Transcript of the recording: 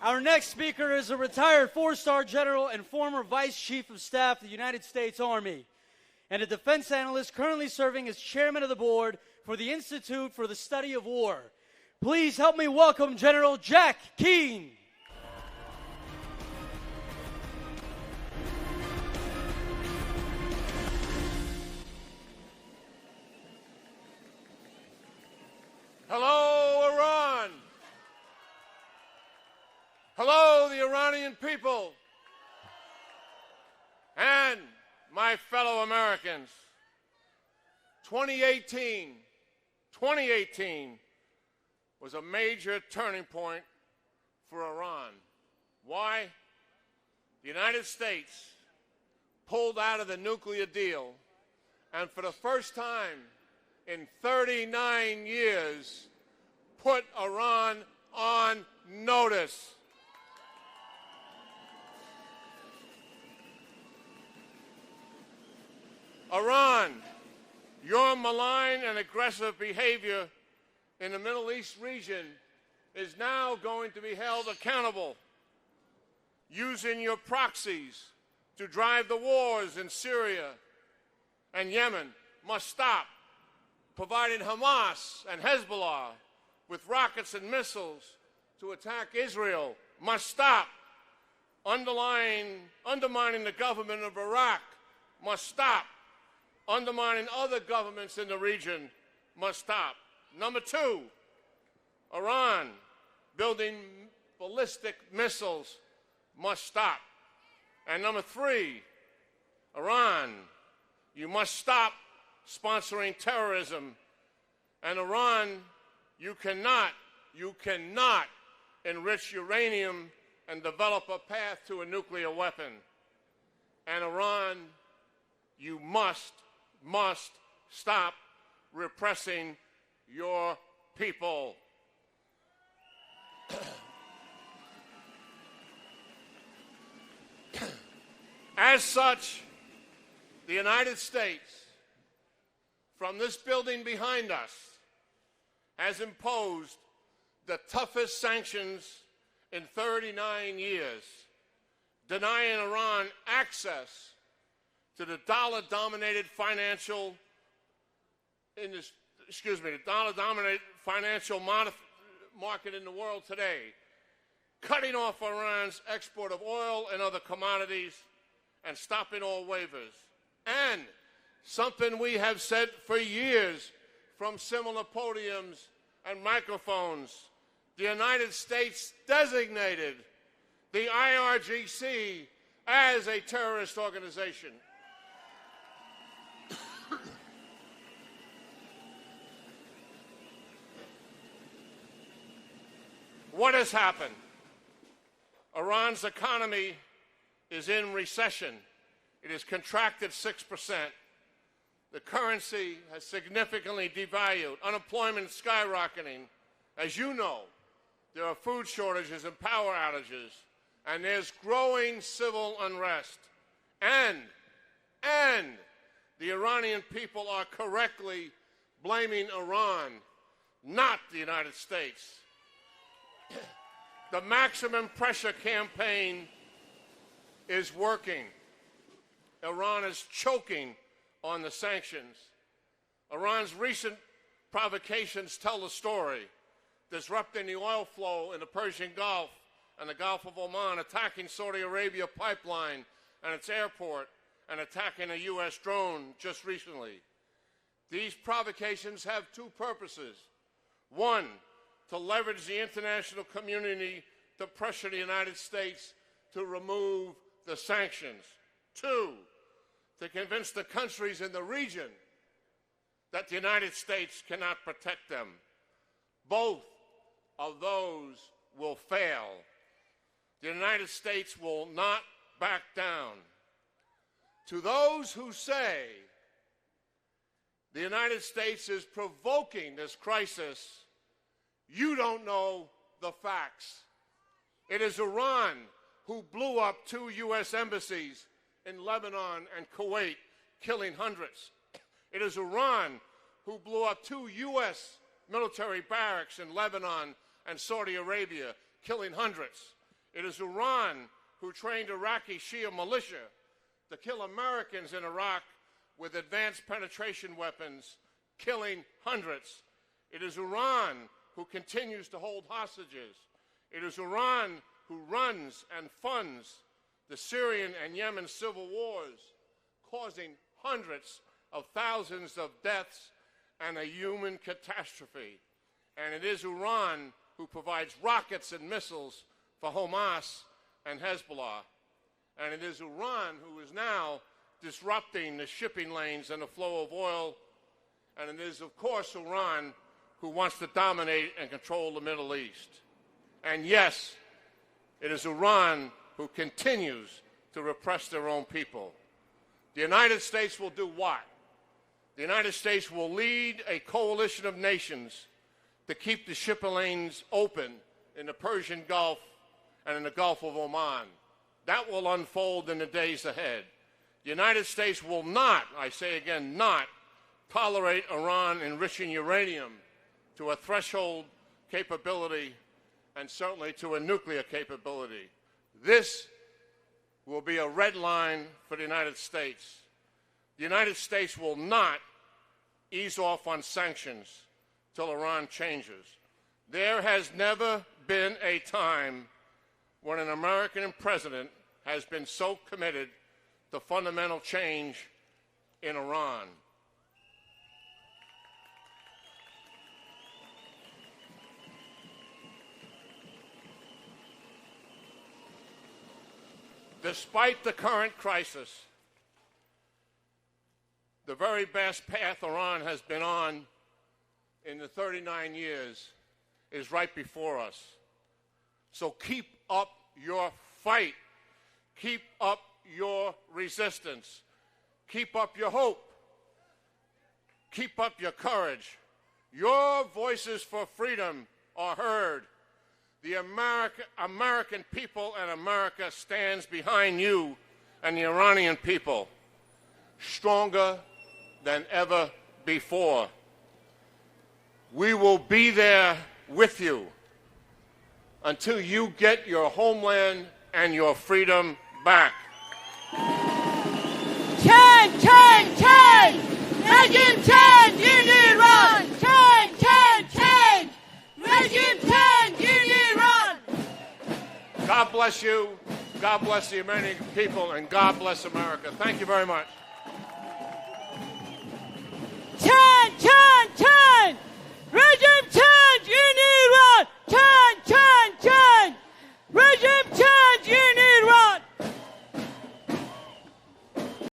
Our next speaker is a retired four-star general and former Vice Chief of Staff of the United States Army, and a defense analyst currently serving as chairman of the board for the Institute for the Study of War. Please help me welcome General Jack Keane. Hello, Iran. Hello, the Iranian people. And my fellow Americans. 2018 was a major turning point for Iran. Why? The United States pulled out of the nuclear deal, and for the first time in 39 years, put Iran on notice. Iran, your malign and aggressive behavior in the Middle East region is now going to be held accountable. Using your proxies to drive the wars in Syria and Yemen must stop. Providing Hamas and Hezbollah with rockets and missiles to attack Israel must stop. Undermining the government of Iraq must stop. Undermining other governments in the region must stop. Number two, Iran building ballistic missiles must stop. And number three, Iran, you must stop sponsoring terrorism. And Iran, you cannot enrich uranium and develop a path to a nuclear weapon. And Iran, you must stop repressing your people. As such, the United States, from this building behind us, has imposed the toughest sanctions in 39 years, denying Iran access to the dollar-dominated financial market in the world today, cutting off Iran's export of oil and other commodities, and stopping all waivers. And something we have said for years from similar podiums and microphones, the United States designated the IRGC as a terrorist organization. What has happened? Iran's economy is in recession. It has contracted 6%. The currency has significantly devalued. Unemployment is skyrocketing. As you know, there are food shortages and power outages, and there's growing civil unrest. And the Iranian people are correctly blaming Iran, not the United States. The maximum pressure campaign is working. Iran is choking on the sanctions. Iran's recent provocations tell the story, disrupting the oil flow in the Persian Gulf and the Gulf of Oman, attacking Saudi Arabia pipeline and its airport, and attacking a U.S. drone just recently. These provocations have two purposes. One, to leverage the international community to pressure the United States to remove the sanctions. Two, to convince the countries in the region that the United States cannot protect them. Both of those will fail. The United States will not back down. To those who say the United States is provoking this crisis, you don't know the facts. It is Iran who blew up 2 U.S. embassies in Lebanon and Kuwait, killing hundreds. It is Iran who blew up 2 U.S. military barracks in Lebanon and Saudi Arabia, killing hundreds. It is Iran who trained Iraqi Shia militia to kill Americans in Iraq with advanced penetration weapons, killing hundreds. It is Iran who continues to hold hostages. It is Iran who runs and funds the Syrian and Yemen civil wars, causing hundreds of thousands of deaths and a human catastrophe. And it is Iran who provides rockets and missiles for Hamas and Hezbollah. And it is Iran who is now disrupting the shipping lanes and the flow of oil. And it is, of course, Iran who wants to dominate and control the Middle East. And yes, it is Iran who continues to repress their own people. The United States will do what? The United States will lead a coalition of nations to keep the shipping lanes open in the Persian Gulf and in the Gulf of Oman. That will unfold in the days ahead. The United States will not, I say again, not tolerate Iran enriching uranium to a threshold capability and certainly to a nuclear capability. This will be a red line for the United States. The United States will not ease off on sanctions till Iran changes. There has never been a time when an American president has been so committed to fundamental change in Iran. Despite the current crisis, the very best path Iran has been on in the 39 years is right before us. So keep up your fight. Keep up your resistance. Keep up your hope. Keep up your courage. Your voices for freedom are heard. The American people and America stands behind you and the Iranian people, stronger than ever before. We will be there with you until you get your homeland and your freedom back. Change, change, change! Regime change in Iran! Change, change, change! Regime change in Iran! God bless you, God bless the Iranian people, and God bless America. Thank you very much. Change, change, change! Regime